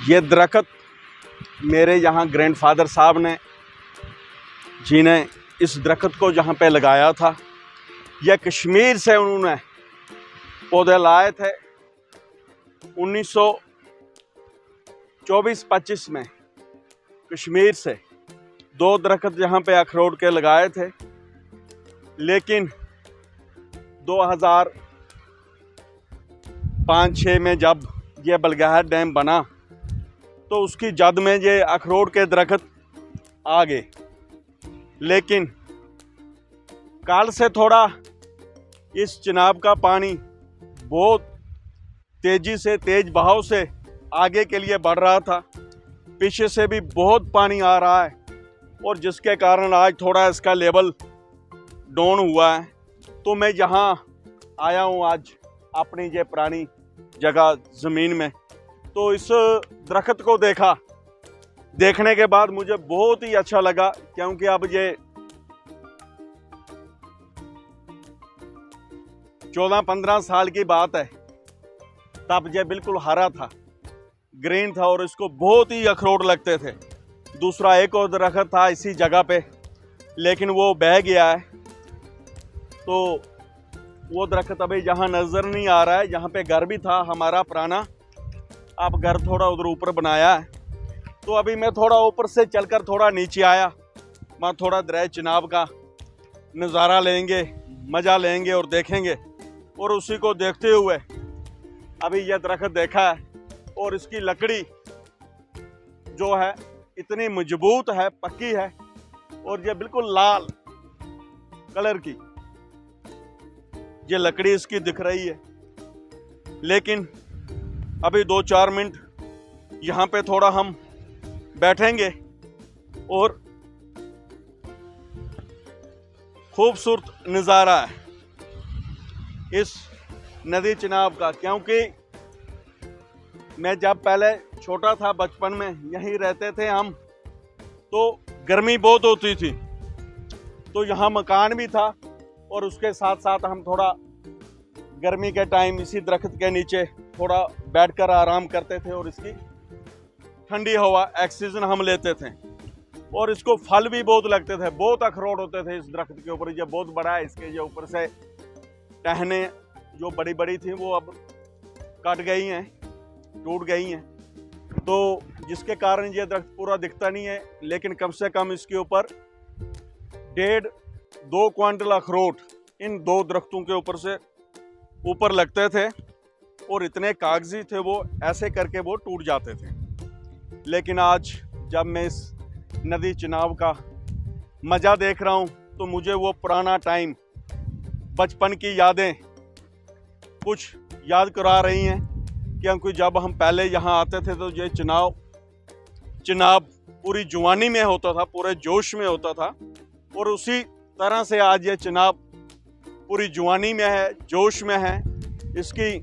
ये दरख्त मेरे यहाँ ग्रैंडफादर साहब ने जिन्हें इस दरख्त को जहाँ पे लगाया था, यह कश्मीर से उन्होंने पौधे लाए थे 1924-25 में। कश्मीर से 2 दरख्त यहाँ पे अखरोट के लगाए थे, लेकिन 2005-06 में जब ये बलगैर डैम बना तो उसकी जद में ये अखरोट के दरख्त आ गए। लेकिन कल से थोड़ा इस चिनाब का पानी बहुत तेजी से, तेज बहाव से आगे के लिए बढ़ रहा था। पीछे से भी बहुत पानी आ रहा है और जिसके कारण आज थोड़ा इसका लेवल डाउन हुआ है। तो मैं यहाँ आया हूँ आज अपनी ये पुरानी जगह ज़मीन में, तो इस दरख्त को देखने के बाद मुझे बहुत ही अच्छा लगा, क्योंकि अब ये 14-15 साल की बात है, तब ये बिल्कुल हरा था, ग्रीन था और इसको बहुत ही अखरोट लगते थे। दूसरा एक और दरख्त था इसी जगह पे, लेकिन वो बह गया है, तो वो दरख्त अभी यहाँ नज़र नहीं आ रहा है। यहाँ पे घर भी था हमारा पुराना, अब घर थोड़ा उधर ऊपर बनाया है। तो अभी मैं थोड़ा ऊपर से चलकर थोड़ा नीचे आया, मैं थोड़ा दरिया चिनाब का नज़ारा लेंगे, मज़ा लेंगे और देखेंगे। और उसी को देखते हुए अभी यह दरख्त देखा है और इसकी लकड़ी जो है इतनी मजबूत है, पक्की है, और ये बिल्कुल लाल कलर की ये लकड़ी इसकी दिख रही है। लेकिन अभी 2-4 मिनट यहाँ पे थोड़ा हम बैठेंगे और खूबसूरत नज़ारा है इस नदी चिनाब का। क्योंकि मैं जब पहले छोटा था, बचपन में यहीं रहते थे हम, तो गर्मी बहुत होती थी, तो यहाँ मकान भी था और उसके साथ साथ हम थोड़ा गर्मी के टाइम इसी दरख्त के नीचे थोड़ा बैठकर आराम करते थे और इसकी ठंडी हवा, ऑक्सीजन हम लेते थे। और इसको फल भी बहुत लगते थे, बहुत अखरोट होते थे इस दरख्त के ऊपर। ये बहुत बड़ा है, इसके ये ऊपर से टहने जो बड़ी बड़ी थी वो अब कट गई हैं, टूट गई हैं, तो जिसके कारण ये दरख्त पूरा दिखता नहीं है। लेकिन कम से कम इसके ऊपर 1.5-2 क्विंटल अखरोट इन 2 दरख्तों के ऊपर से ऊपर लगते थे और इतने कागजी थे वो, ऐसे करके वो टूट जाते थे। लेकिन आज जब मैं इस नदी चिनाब का मज़ा देख रहा हूँ तो मुझे वो पुराना टाइम, बचपन की यादें कुछ याद करा रही हैं। क्योंकि जब हम पहले यहाँ आते थे तो ये चिनाब पूरी जवानी में होता था, पूरे जोश में होता था, और उसी तरह से आज ये चिनाब पूरी जवानी में है, जोश में है। इसकी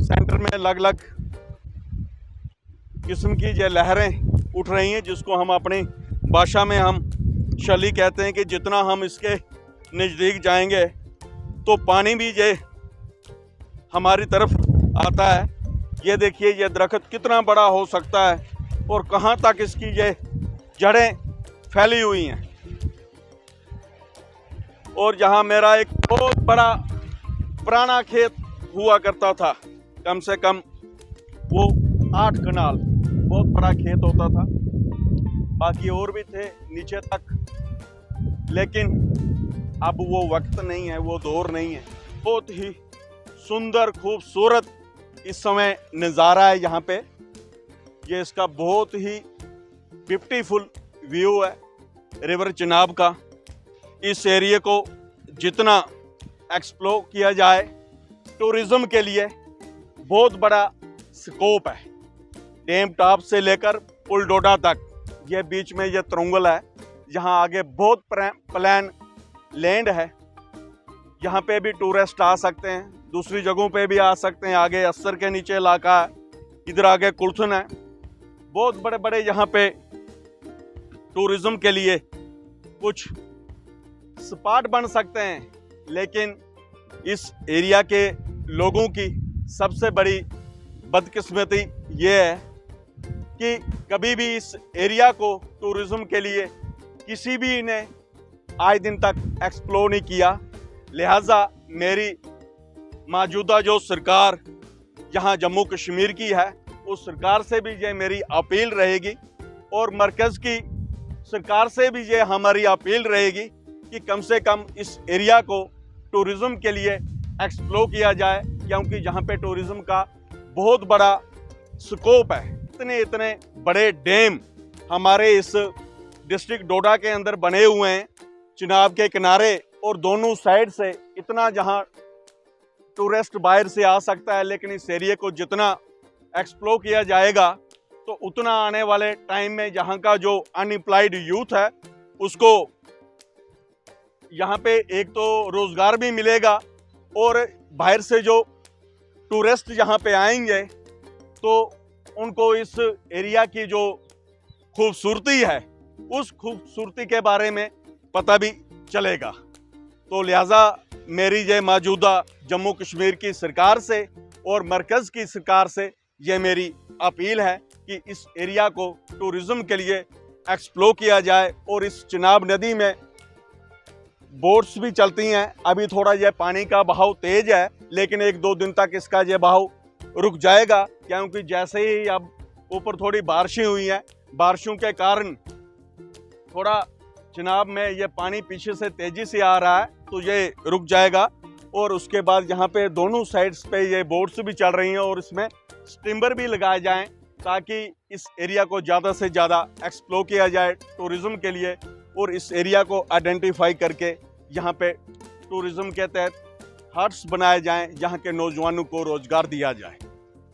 सेंटर में अलग-अलग किस्म की ये लहरें उठ रही हैं, जिसको हम अपनी भाषा में हम शली कहते हैं। कि जितना हम इसके नज़दीक जाएंगे तो पानी भी ये हमारी तरफ आता है। ये देखिए ये दरख्त कितना बड़ा हो सकता है और कहाँ तक इसकी ये जड़ें फैली हुई हैं। और जहाँ मेरा एक बहुत बड़ा पुराना खेत हुआ करता था, कम से कम वो 8 कनाल, बहुत बड़ा खेत होता था। बाकी और भी थे नीचे तक, लेकिन अब वो वक्त नहीं है, वो दौर नहीं है। बहुत ही सुंदर, खूबसूरत इस समय नज़ारा है यहाँ पे। ये इसका बहुत ही ब्यूटीफुल व्यू है रिवर चिनाब का। इस एरिया को जितना एक्सप्लोर किया जाए, टूरिज़्म के लिए बहुत बड़ा स्कोप है। टेम टॉप से लेकर पुल डोडा तक, ये बीच में ये तरंगल है, यहाँ आगे बहुत प्लान लैंड है। यहाँ पे भी टूरिस्ट आ सकते हैं, दूसरी जगहों पे भी आ सकते हैं। आगे अस्सर के नीचे इलाका है, इधर आगे कुल्थन है। बहुत बड़े बड़े यहाँ पे टूरिज़्म के लिए कुछ स्पॉट बन सकते हैं। लेकिन इस एरिया के लोगों की सबसे बड़ी बदकिस्मती ये है कि कभी भी इस एरिया को टूरिज्म के लिए किसी भी ने आज दिन तक एक्सप्लोर नहीं किया। लिहाजा मेरी मौजूदा जो सरकार यहाँ जम्मू कश्मीर की है, उस सरकार से भी ये मेरी अपील रहेगी और मरकज़ की सरकार से भी ये हमारी अपील रहेगी कि कम से कम इस एरिया को टूरिज़्म के लिए एक्सप्लोर किया जाए, क्योंकि यहाँ पे टूरिज़्म का बहुत बड़ा स्कोप है। इतने इतने बड़े डैम हमारे इस डिस्ट्रिक्ट डोडा के अंदर बने हुए हैं, चिनाब के किनारे और दोनों साइड से। इतना जहाँ टूरिस्ट बाहर से आ सकता है, लेकिन इस एरिया को जितना एक्सप्लोर किया जाएगा तो उतना आने वाले टाइम में यहाँ का जो अनएम्प्लॉयड यूथ है उसको यहाँ पे एक तो रोज़गार भी मिलेगा और बाहर से जो टूरिस्ट यहाँ पे आएंगे तो उनको इस एरिया की जो खूबसूरती है उस खूबसूरती के बारे में पता भी चलेगा। तो लिहाजा मेरी ये मौजूदा जम्मू कश्मीर की सरकार से और मरकज़ की सरकार से ये मेरी अपील है कि इस एरिया को टूरिज़्म के लिए एक्सप्लोर किया जाए। और इस चिनाब नदी में बोट्स भी चलती हैं। अभी थोड़ा ये पानी का बहाव तेज है, लेकिन 1-2 दिन तक इसका ये बहाव रुक जाएगा, क्योंकि जैसे ही अब ऊपर थोड़ी बारिशें हुई हैं, बारिशों के कारण थोड़ा चिनाब में ये पानी पीछे से तेज़ी से आ रहा है, तो ये रुक जाएगा। और उसके बाद यहाँ पे दोनों साइड्स पे ये बोट्स भी चल रही हैं और इसमें स्टिम्बर भी लगाए जाएं ताकि इस एरिया को ज़्यादा से ज़्यादा एक्सप्लोर किया जाए टूरिज़्म के लिए और इस एरिया को आइडेंटिफाई करके यहाँ पे टूरिज़्म के तहत हट्स बनाए जाएं, यहाँ के नौजवानों को रोज़गार दिया जाए।